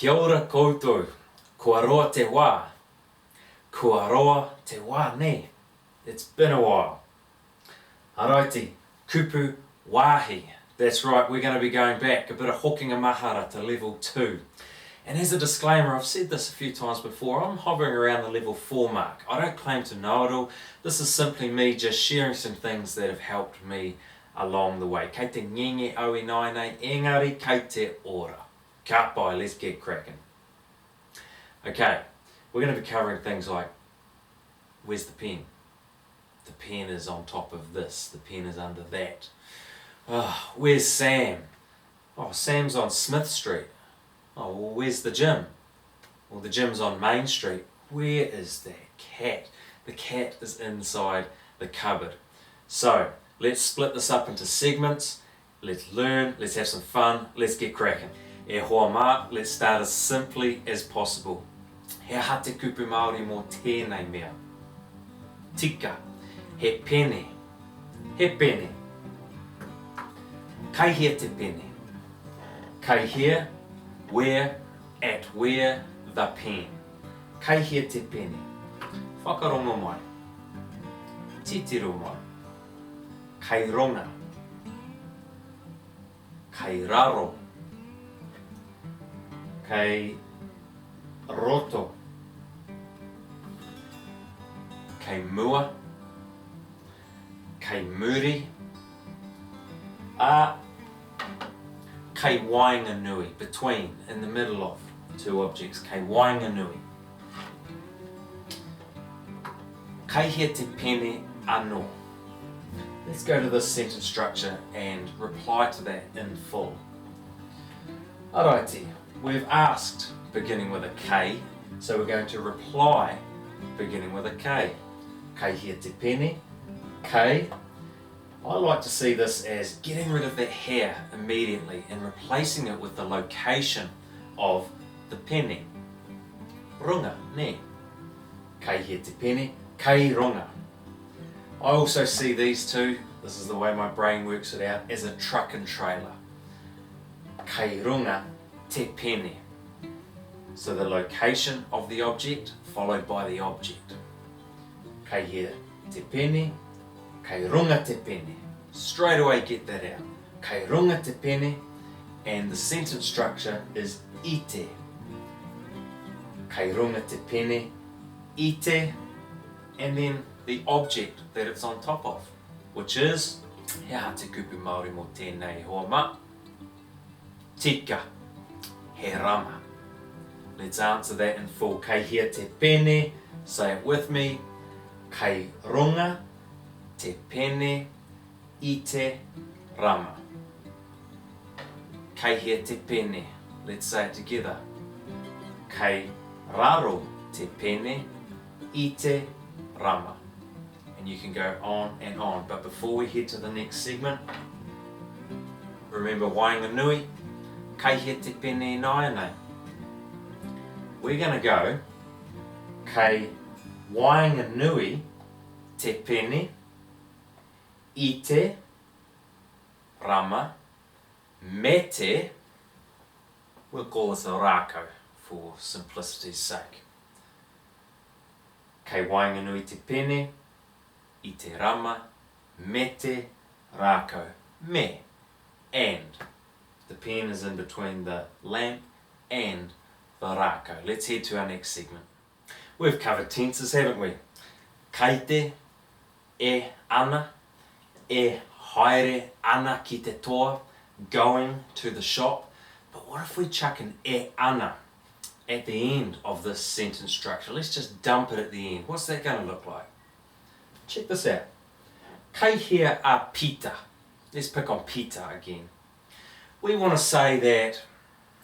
Kia ora koutou, kua roa te wā, kua roa te wā ne. It's been a while. Alrighty, Kupu Wāhi. That's right, we're going to be going back, a bit of hokinga mahara to level 2. And as a disclaimer, I've said this a few times before, I'm hovering around the level 4 mark. I don't claim to know it all. This is simply me just sharing some things that have helped me along the way. Kei te ngenge aui nai nei, engari kei te ora. Ka pai, let's get cracking. Okay, we're going to be covering things like, where's the pen? The pen is on top of this, the pen is under that. Oh, where's Sam? Oh, Sam's on Smith Street. Oh, well, where's the gym? Well, the gym's on Main Street. Where is that cat? The cat is inside the cupboard. So, let's split this up into segments. Let's learn, let's have some fun, let's get cracking. E hoa mā, let's start as simply as possible. He aha te kupu Māori mō tēnei mea. Tika, he pene, he pene. Kei Hea te pene. Kei Hea, where, at where, the pen. Kei Hea te pene. Whakarongo mai. Titiro mai. Kei ronga. Kei raro. Kei roto. Kei mua. Kei muri. Kei wainga nui, between, in the middle of two objects. Kei wainga nui. Kei Hea te pene anō. Let's go to this sentence structure and reply to that in full. Alrighty, we've asked beginning with a K, so we're going to reply beginning with a K. Kei Hea te pene, K. I like to see this as getting rid of that hair immediately and replacing it with the location of the pene. Runga, ne. Kei Hea te pene, kei runga. I also see these two, this is the way my brain works it out, as a truck and trailer. Kei runga te pene. So the location of the object followed by the object. Kei Hea te pene, kei runga te pene. Straight away get that out. Kei runga te pene, and the sentence structure is ite. Kei runga te pene, ite, and then the object that it's on top of, which is he aha te kupu Māori mō tēnei hoa mā. Tika, he rama. Let's answer that in full. Kei Hea te pene, say it with me. Kei runga te pene, ite rama. Kei Hea te pene, let's say it together. Kei raro te pene, ite rama. And you can go on and on, but before we head to the next segment, remember wainga nui, Kei Hea te pene nai nei. We're going to go kei wainga nui te pene, ite rama, me te, we'll call this a rākau for simplicity's sake. Kei wainga nui te pene, ite rama, me te, rākau, me, and. The pen is in between the lamp and the rākau. Let's head to our next segment. We've covered tenses, haven't we? Kei te, e ana, e haere ana ki te toa, going to the shop. But what if we chuck an e ana at the end of this sentence structure? Let's just dump it at the end. What's that going to look like? Check this out. Kei Hea a Pita. Let's pick on Pita again. We want to say that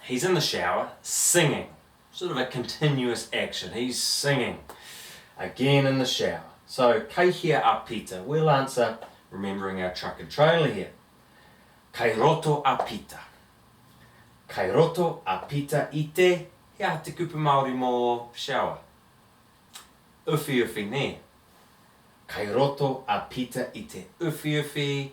he's in the shower singing. Sort of a continuous action. He's singing again in the shower. So, Kei Hea a Pita. We'll answer remembering our truck and trailer here. Kei roto a Pita. Kei roto a Pita ite he aha te kupu Māori mō shower. Uwhi uwhi ne. Kei roto a Pita ite uwhi uwhi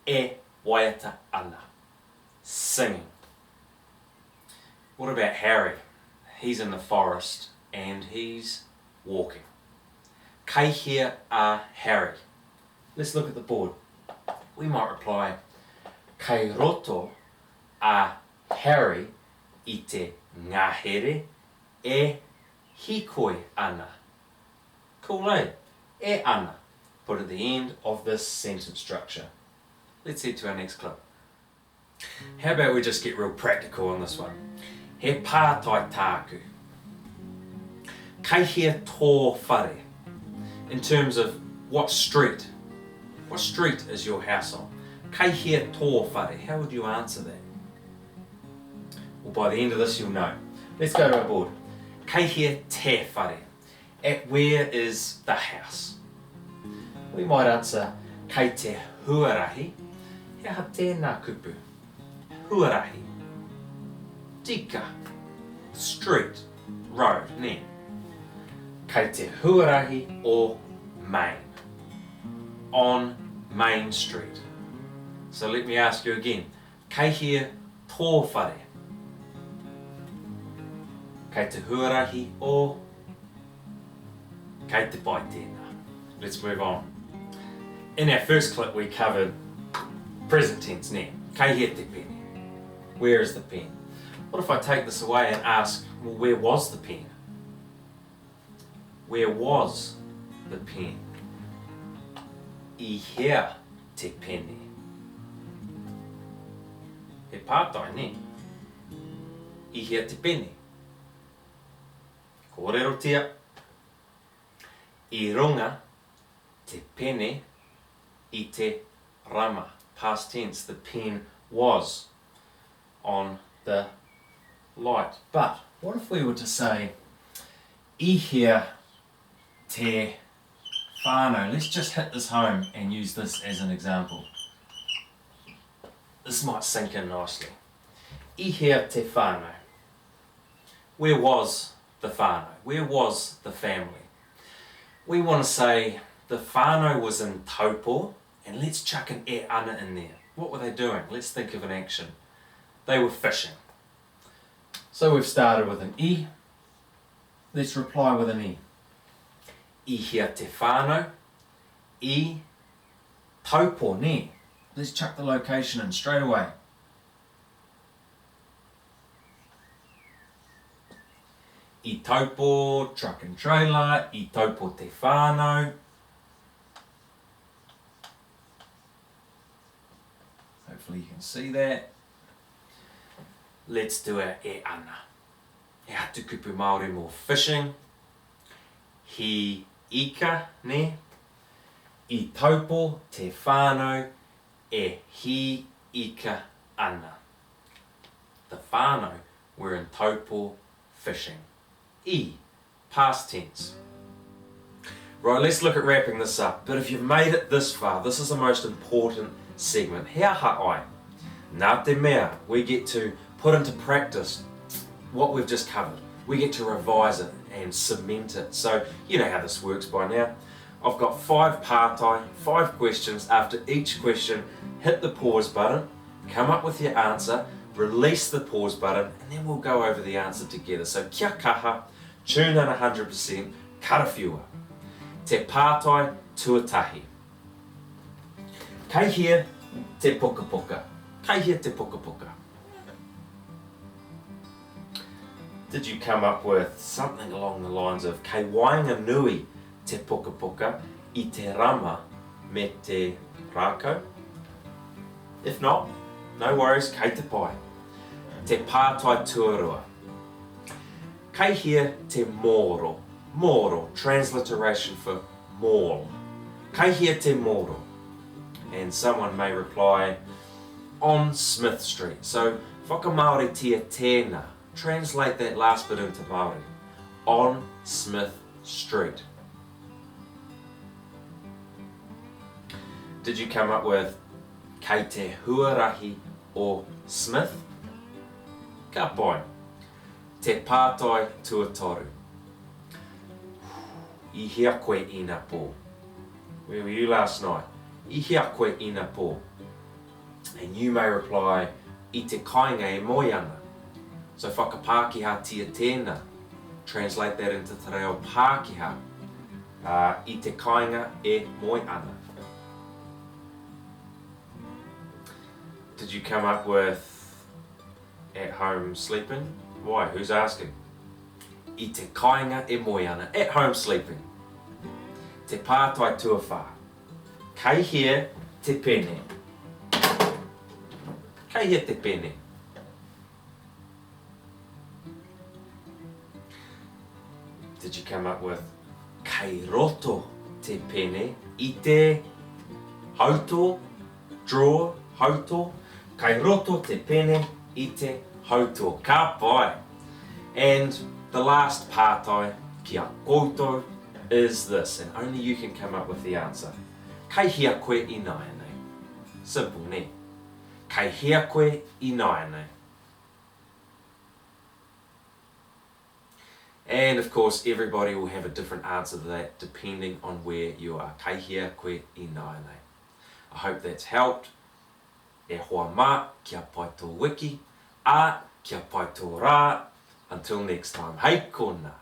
e waiata ana. Singing. What about Harry? He's in the forest and he's walking. Kei Hea a Harry. Let's look at the board. We might reply, Kei roto a Harry I te ngahere e hikoi ana. Cool, eh? E ana. Put at the end of this sentence structure. Let's head to our next clip. How about we just get real practical on this one? He pātai tāku. Kei Hea tō whare. In terms of what street is your house on? Kei Hea tō whare. How would you answer that? Well, by the end of this you'll know. Let's go to our board. Kei Hea te whare. At where is the house? We might answer kei te huarahi. Hea ha tēnā kupu. Huarahi. Tika. Street. Road. Ne. Kei te huarahi or Main. On Main Street. So let me ask you again. Kei Hea tō whare. Kei te huarahi or kei te pai tēnā. Let's move on. In our first clip we covered present tense, ne? Kei Hea te pene. Where is the pen? What if I take this away and ask, well, where was the pen? Where was the pen? I hea te pene. He pātai, ne? I hea te pene. Kōrerotia. I runga te pene I te rama. Past tense, the pen was on the light. But what if we were to say I hea te whānau? Let's just hit this home and use this as an example. This might sink in nicely. I hea te whānau. Where was the whānau? Where was the family? We want to say the whānau was in Taupo, and let's chuck an e ana in there. What were they doing? Let's think of an action. They were fishing. So we've started with an I. Let's reply with an I. I hea te whānau. I Taupo, ne? Let's chuck the location in straight away. I Taupo, truck and trailer. I Taupo te whānau. Hopefully you can see that. Let's do our e ana. E atu kupu Māori more fishing. He ika, ne? I Taupo te whānau e hi ika ana. The whānau were in Taupo fishing. I, past tense. Right, let's look at wrapping this up. But if you've made it this far, this is the most important segment. Hea ha'ai. Nā te mea, we get to put into practice what we've just covered. We get to revise it and cement it. So you know how this works by now. I've got 5 pātai, 5 questions. After each question, hit the pause button, come up with your answer, release the pause button, and then we'll go over the answer together. So kia kaha, tune in 100%, karawhiua. Te pātai tuatahi. Kei Hea te puka puka. Kei Hea te puka puka. Did you come up with something along the lines of Kei wainga nui te puka puka I te rama me te rākau? If not, no worries, kei te pai. Te pātai tuarua. Kei Hea te moro. Moro, transliteration for mall. Kei Hea te moro. And someone may reply, on Smith Street. So, whakamaoretia tēnā. Translate that last bit into Māori. On Smith Street. Did you come up with kei te huarahi or Smith? Ka pai. Te pātai tuatoru. I hea koe ina pō. Where were you last night? I hea koe ina pō. And you may reply, I te kāinga e moianga. So whakapākehā tia tēnā. Translate that into te reo Pākehā. I te kāinga e moe ana. Did you come up with at home sleeping? Why? Who's asking? I te kāinga e moe ana. At home sleeping. Te pātai tuawhā. Kei Hea te pene. Kei Hea te pene. Did you come up with kei roto te pene I te hauto, draw, hauto, kei roto te pene I te hauto, ka pai. And the last pātai kia koutou is this, and only you can come up with the answer. Kei hea koe I nāianei. Simple, ne? Kei hea koe I nāianei. And of course, everybody will have a different answer to that depending on where you are. Kei hea koe I nāianei. I hope that's helped. E hoa mā, kia pai tō wiki, kia pai tō rā. Until next time, hei kona.